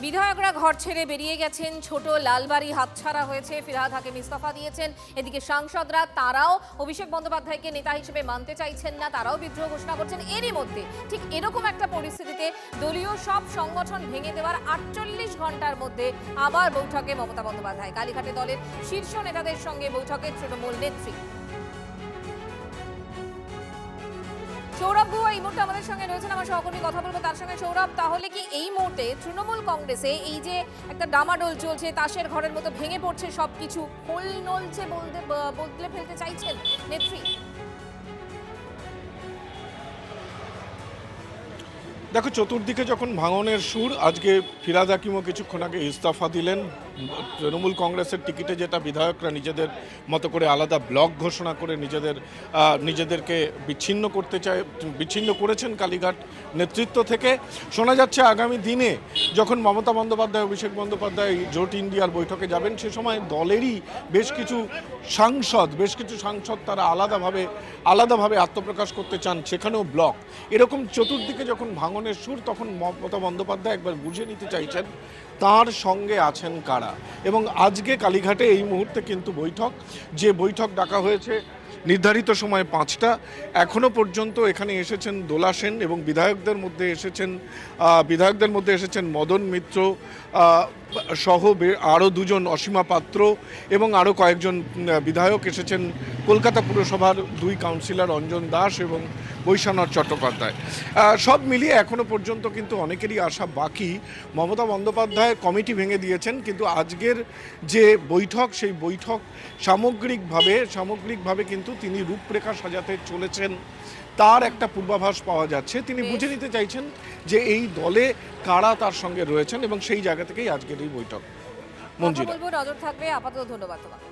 বিধায়করা ঘর ছেড়ে বেরিয়ে গেছেন, ছোট লালবাড়ি হাতছাড়া হয়েছে, ফিরহাদ হাকিম ইস্তফা দিয়েছেন। এদিকে সাংসদরা তারাও অভিষেক বন্দ্যোপাধ্যায়কে নেতা হিসেবে মানতে চাইছেন না, তারাও বিদ্রোহ ঘোষণা করছেন। এরই মধ্যে ঠিক এরকম একটা পরিস্থিতিতে দলীয় সব সংগঠন ভেঙে দেওয়ার 48 ঘন্টার মধ্যে আবার বৈঠকে মমতা বন্দ্যোপাধ্যায়। কালীঘাটে দলের শীর্ষ নেতাদের সঙ্গে বৈঠকে তৃণমূল নেত্রী। সৌরভ গুহা এই মুহূর্তে আমাদের সঙ্গে রয়েছেন, আমার সহকর্মী, কথা বলবো তার সঙ্গে। সৌরভ, তাহলে কি এই মুহূর্তে তৃণমূল কংগ্রেসে এই যে একটা ডামাডোল চলছে, তাসের ঘরের মতো ভেঙে পড়ছে সবকিছু, খোল নলছে বদলে ফেলতে চাইছেন নেত্রী? দেখো, চতুর্দিকে যখন ভাঙনের সুর, আজকে ফিরহাদ হাকিমও কিছুক্ষণ আগে ইস্তফা দিলেন। তৃণমূল কংগ্রেসের টিকিটে যেটা বিধায়করা নিজেদের মতো করে আলাদা ব্লক ঘোষণা করে নিজেদেরকে বিচ্ছিন্ন করেছেন কালীঘাট নেতৃত্ব থেকে। শোনা যাচ্ছে আগামী দিনে যখন মমতা বন্দ্যোপাধ্যায়, অভিষেক বন্দ্যোপাধ্যায় জোট ইন্ডিয়ার বৈঠকে যাবেন, সে সময় দলেরই বেশ কিছু সাংসদ তারা আলাদাভাবে আত্মপ্রকাশ করতে চান, সেখানেও ব্লক। এরকম চতুর্দিকে যখন ভাঙনের সুর, তখন মমতা বন্দ্যোপাধ্যায় একবার বুঝে নিতে চাইছেন তার সঙ্গে আছেন কারা। এবং আজকে কালীঘাটে এই মুহূর্তে কিন্তু বৈঠক ডাকা হয়েছে নির্ধারিত সময় 5টা। এখনও পর্যন্ত এখানে এসেছেন দোলা সেন এবং বিধায়কদের মধ্যে এসেছেন মদন মিত্র সহ আরও দুজন, অসীমা পাত্র, এবং আরও কয়েকজন বিধায়ক এসেছেন। কলকাতা পুরসভার 2 কাউন্সিলর অঞ্জন দাস এবং বৈশানর চট্টোপাধ্যায়। সব মিলিয়ে এখনও পর্যন্ত কিন্তু অনেকেরই আশা বাকি। মমতা বন্দ্যোপাধ্যায় কমিটি ভেঙে দিয়েছেন, কিন্তু আজকের যে বৈঠক, সেই বৈঠক সামগ্রিকভাবে কিন্তু তিনি রূপরেখা সাজাতে চলেছেন তার একটা পূর্বাভাস পাওয়া যাচ্ছে। তিনি বুঝে নিতে চাইছেন যে এই দলে কারা তার সঙ্গে রয়েছেন, এবং সেই জায়গা থেকেই আজকের এই বৈঠক। মঞ্জিরা, নজর থাকবে। আপাতত ধন্যবাদ তোমাকে।